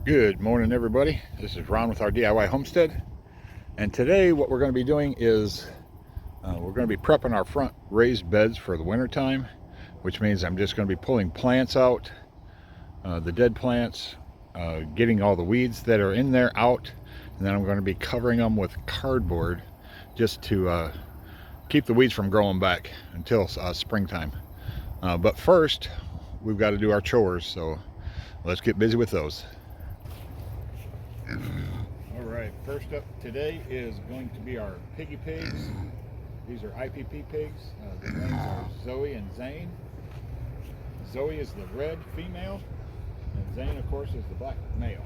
Good morning, everybody. This is Ron with our DIY Homestead, and today what we're going to be doing is we're going to be prepping our front raised beds for the winter time, which means I'm just going to be pulling plants out, the dead plants, getting all the weeds that are in there out, and then I'm going to be covering them with cardboard just to keep the weeds from growing back until springtime. But first, we've got to do our chores, so let's get busy with those. Alright, first up today is going to be our piggy pigs. These are IPP pigs. Their names are Zoe and Zane. Zoe is the red female, and Zane, of course, is the black male.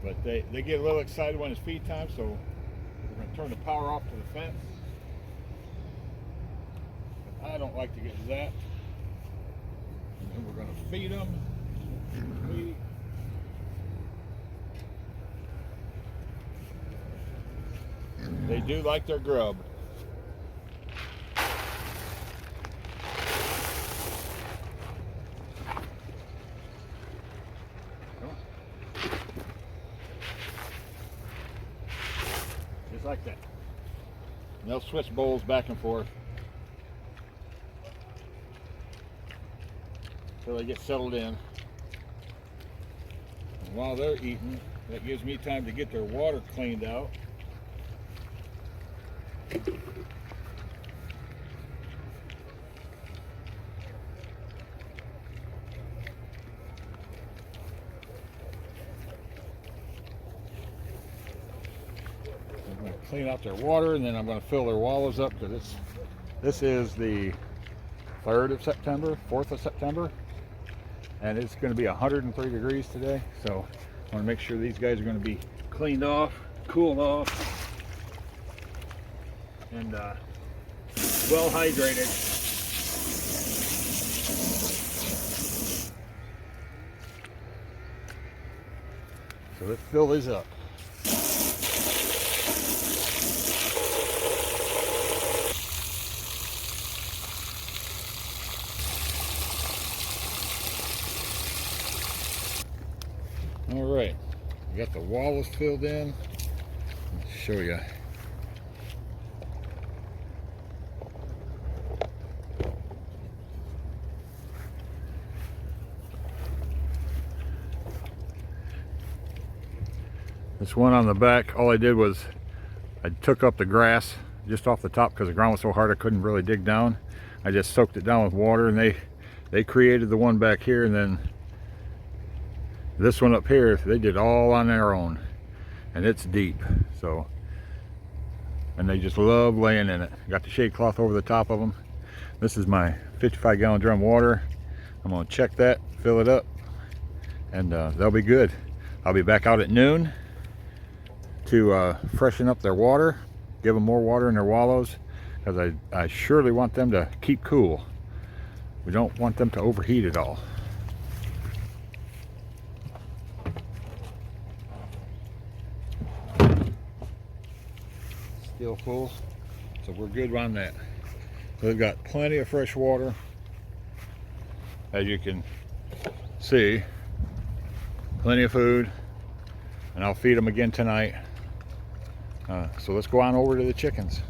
But they get a little excited when it's feed time, so we're going to turn the power off to the fence. But I don't like to get to that. And then we're going to feed them. They do like their grub. Just like that. And they'll switch bowls back and forth until they get settled in. And while they're eating, that gives me time to get their water cleaned out. I'm going to clean out their water, and then I'm going to fill their wallows up, because this is the 3rd of September, 4th of September, and it's going to be 103 degrees today, so I want to make sure these guys are going to be cleaned off, cooled off, and well hydrated. So let's fill these up. All right, we got the wallows filled in. Let's show you. This one on the back, all I did was I took up the grass just off the top because the ground was so hard I couldn't really dig down. I just soaked it down with water, and they created the one back here, and then this one up here they did all on their own, and it's deep. So, and they just love laying in it. Got the shade cloth over the top of them. This is my 55-gallon drum water. I'm gonna check that, fill it up, and they'll be good. I'll be back out at noon to freshen up their water, give them more water in their wallows, because I surely want them to keep cool. We don't want them to overheat at all. Still full, so we're good on that. So they've got plenty of fresh water, as you can see, plenty of food, and I'll feed them again tonight. So let's go on over to the chickens.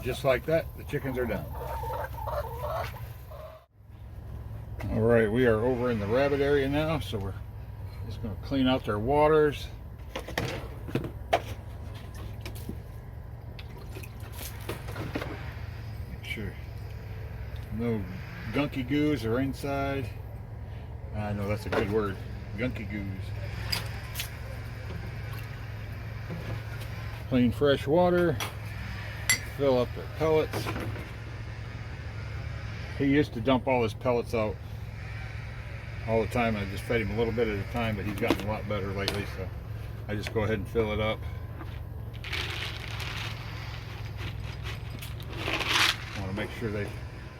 just like that, the chickens are done. All right, we are over in the rabbit area now, so we're just going to clean out their waters. Make sure no gunky goos are inside. I know that's a good word, gunky goos. Clean fresh water, fill up their pellets. He used to dump all his pellets out all the time. I just fed him a little bit at a time, but he's gotten a lot better lately, so I just go ahead and fill it up. I want to make sure they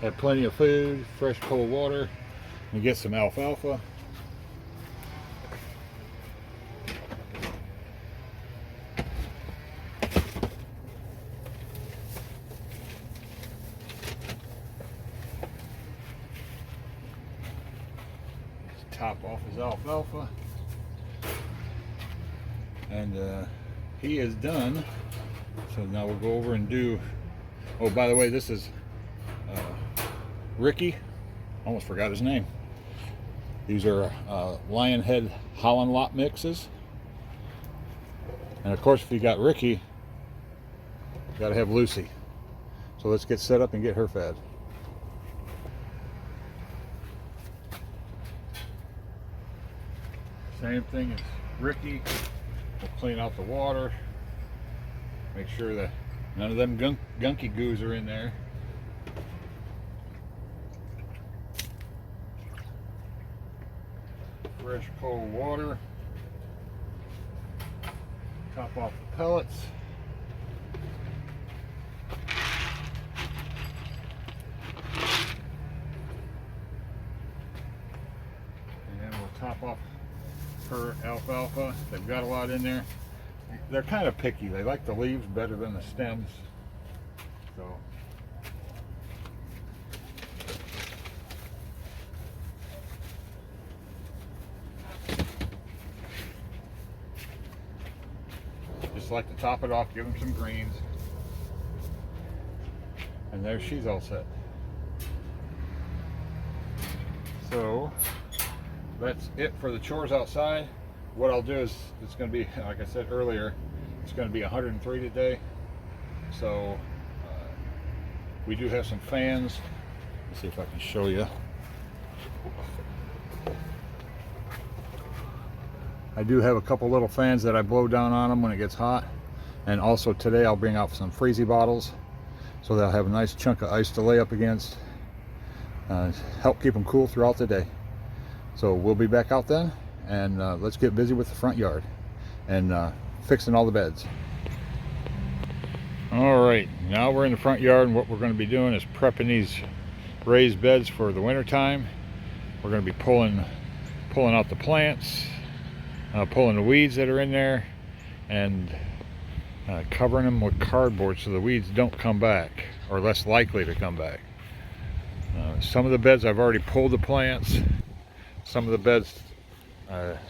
have plenty of food, fresh cold water, and get some alfalfa. Top off his alfalfa, and he is done. So now we'll go over and do, oh, by the way, this is Ricky. Almost forgot his name. These are Lion Head Holland lot mixes, and of course if you got Ricky, you got to have Lucy. So let's get set up and get her fed. Same thing as Ricky. We'll clean out the water, make sure that none of them gunky goos are in there. Fresh cold water. Top off the pellets. And then we'll top off her alfalfa. They've got a lot in there. They're kind of picky. They like the leaves better than the stems. So just like to top it off, give them some greens. And there she's all set. So that's it for the chores outside. What I'll do is, it's going to be, like I said earlier, it's going to be 103 today. So we do have some fans. Let's see if I can show you. I do have a couple little fans that I blow down on them when it gets hot. And also today I'll bring out some freezy bottles, so they'll have a nice chunk of ice to lay up against. Help keep them cool throughout the day. So we'll be back out then, and let's get busy with the front yard and fixing all the beds. All right, now we're in the front yard, and what we're going to be doing is prepping these raised beds for the winter time. We're going to be pulling out the plants, pulling the weeds that are in there, and covering them with cardboard so the weeds don't come back, or less likely to come back. Some of the beds I've already pulled the plants. Some of the beds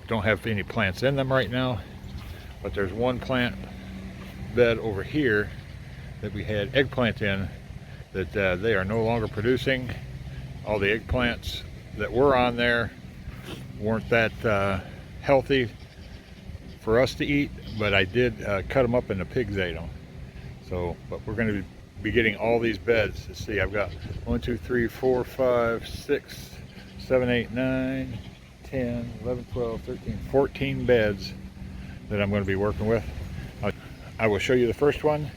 don't have any plants in them right now, but there's one plant bed over here that we had eggplant in that they are no longer producing. All the eggplants that were on there weren't that healthy for us to eat, but I did cut them up and the pigs ate them. So, but we're going to be getting all these beds. Let's see, I've got 1, 2, 3, 4, 5, 6, 7, 8, 9, 10, 11, 12, 13, 14 beds that I'm going to be working with. I will show you the first one,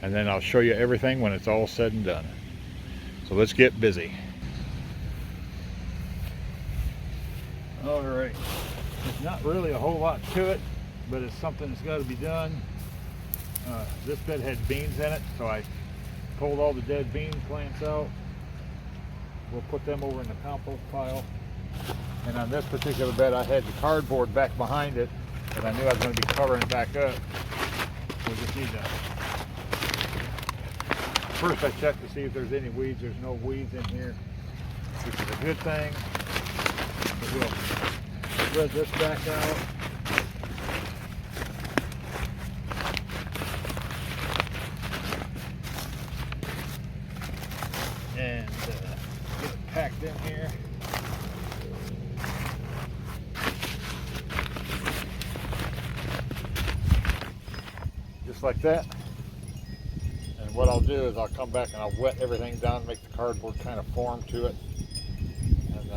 and then I'll show you everything when it's all said and done. So let's get busy. All right, there's not really a whole lot to it, but it's something that's got to be done. This bed had beans in it, so I pulled all the dead bean plants out. We'll put them over in the compost pile. And on this particular bed, I had the cardboard back behind it, and I knew I was going to be covering it back up. We just need to, first I checked to see if there's any weeds. There's no weeds in here, which is a good thing. So we'll spread this back out. and get it packed in here. Just like that. And what I'll do is I'll come back and I'll wet everything down, make the cardboard kind of form to it. And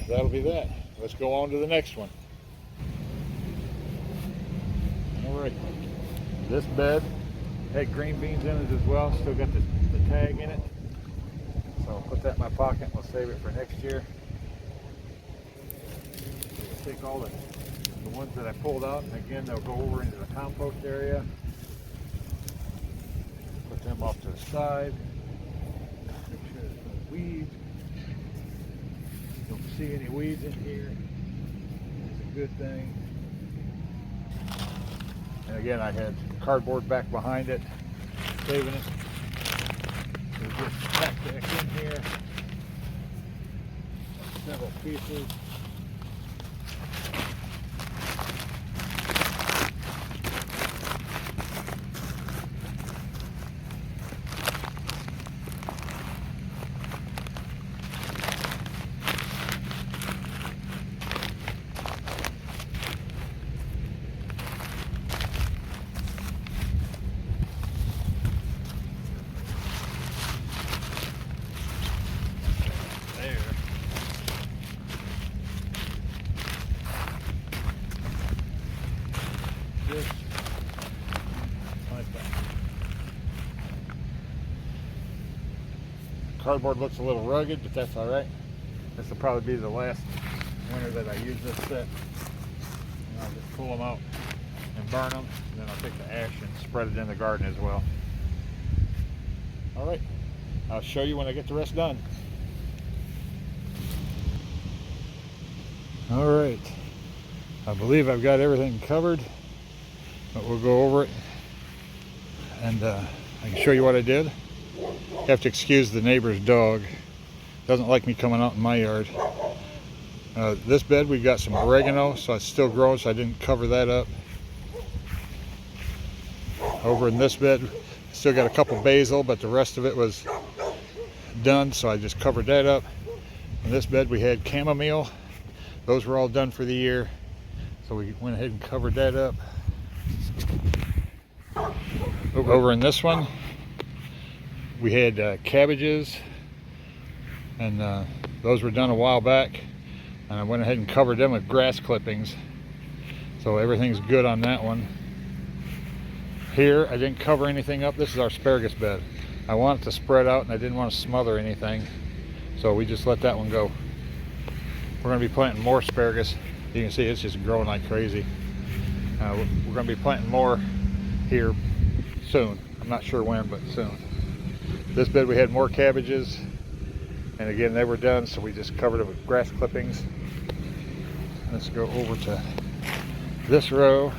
that'll be that. Let's go on to the next one. Alright, this bed had green beans in it as well, still got the tag in it. So I'll put that in my pocket and we'll save it for next year. We'll take all the ones that I pulled out, and again they'll go over into the compost area. Put them off to the side. Make sure there's no weeds. Don't see any weeds in here. It's a good thing. And again, I had cardboard back behind it, saving it. We'll just pack back in here. Several pieces. Cardboard looks a little rugged, but that's all right. This will probably be the last winter that I use this set. And I'll just pull them out and burn them, and then I'll take the ash and spread it in the garden as well. All right, I'll show you when I get the rest done. All right, I believe I've got everything covered, but we'll go over it and I can show you what I did. You have to excuse the neighbor's dog. Doesn't like me coming out in my yard. This bed we've got some oregano, so it's still growing, so I didn't cover that up. Over in this bed, still got a couple basil, but the rest of it was done, so I just covered that up. In this bed we had chamomile. Those were all done for the year, so we went ahead and covered that up. Over in this one, we had cabbages, and those were done a while back, and I went ahead and covered them with grass clippings, so everything's good on that one. Here I didn't cover anything up. This is our asparagus bed. I want it to spread out and I didn't want to smother anything, so we just let that one go. We're going to be planting more asparagus. You can see it's just growing like crazy. We're going to be planting more here soon. I'm not sure when, but soon. This bed we had more cabbages, and again they were done, so we just covered it with grass clippings. Let's go over to this row.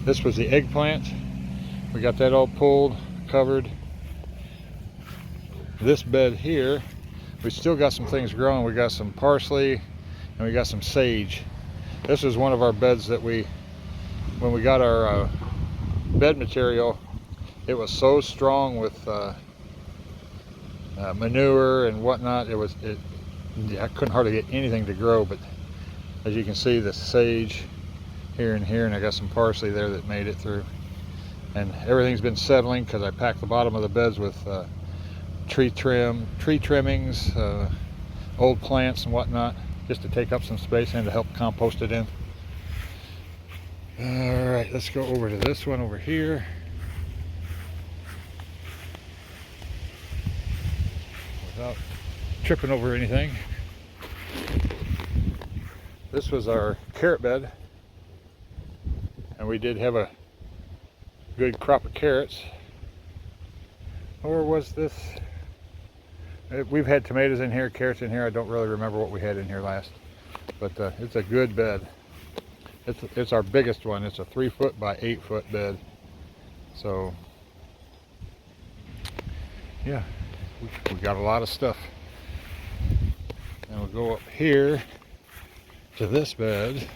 This was the eggplant. We got that all pulled, covered. This bed here, we still got some things growing. We got some parsley and we got some sage. This is one of our beds that when we got our bed material, it was so strong with manure and whatnot. I couldn't hardly get anything to grow, but as you can see, the sage here and here, and I got some parsley there that made it through. And everything's been settling because I packed the bottom of the beds with tree trimmings, old plants and whatnot, just to take up some space and to help compost it in. All right, let's go over to this one over here. Without tripping over anything. This was our carrot bed, and we did have a good crop of carrots. Or was this? We've had tomatoes in here, carrots in here. I don't really remember what we had in here last, but it's a good bed. It's our biggest one. It's a 3 foot by 8 foot bed. So yeah, we got a lot of stuff. And we'll go up here to this bed.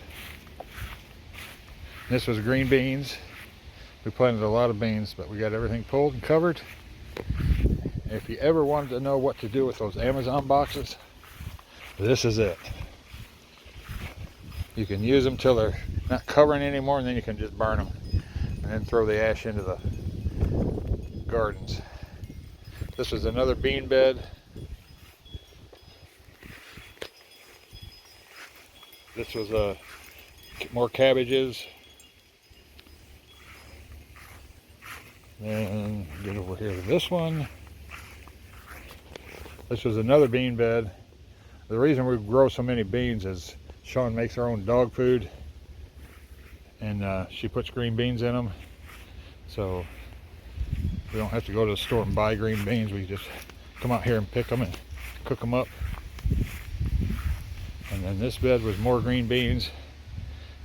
This was green beans. We planted a lot of beans, but we got everything pulled and covered. If you ever wanted to know what to do with those Amazon boxes, this is it. You can use them till they're not covering anymore, and then you can just burn them and then throw the ash into the gardens. This was another bean bed. This was more cabbages. And get over here to this one. This was another bean bed. The reason we grow so many beans is Sean makes her own dog food, and she puts green beans in them, so we don't have to go to the store and buy green beans. We just come out here and pick them and cook them up. And then this bed was more green beans,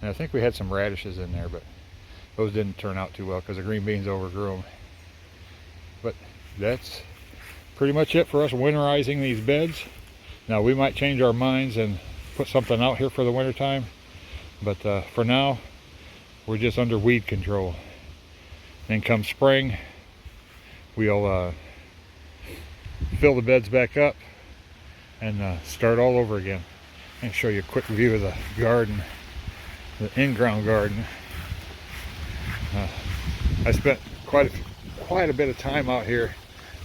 and I think we had some radishes in there, but those didn't turn out too well because the green beans overgrew them. But that's pretty much it for us winterizing these beds. Now we might change our minds and put something out here for the winter time, but for now we're just under weed control. Then come spring, we'll fill the beds back up and start all over again. And show you a quick view of the garden, the in-ground garden. I spent quite a bit of time out here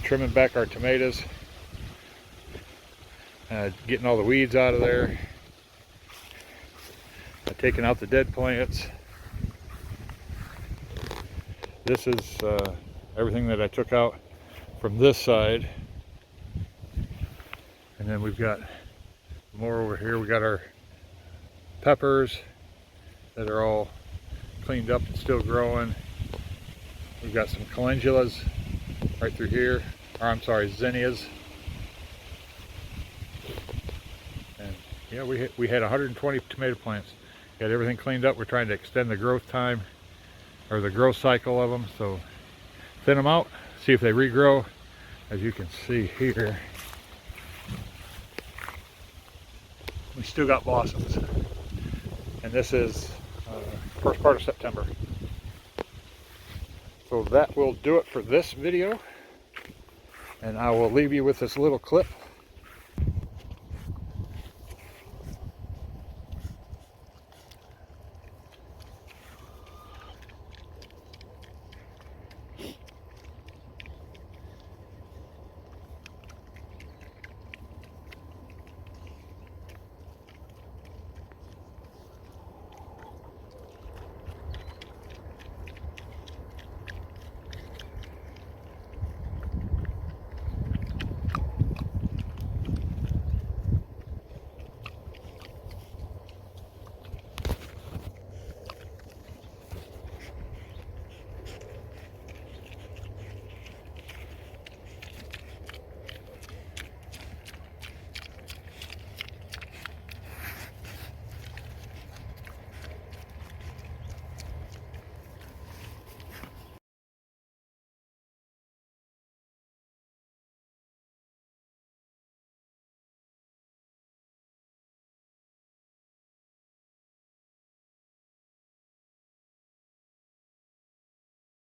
trimming back our tomatoes, getting all the weeds out of there, taking out the dead plants. This is everything that I took out from this side, and then we've got more over here. We got our peppers that are all cleaned up and still growing. We've got some calendulas right through here, or I'm sorry, zinnias. And yeah, we had 120 tomato plants. Got everything cleaned up. We're trying to extend the growth time, or the growth cycle of them. So thin them out, see if they regrow. As you can see here, we still got blossoms. And this is first part of September. So that will do it for this video. And I will leave you with this little clip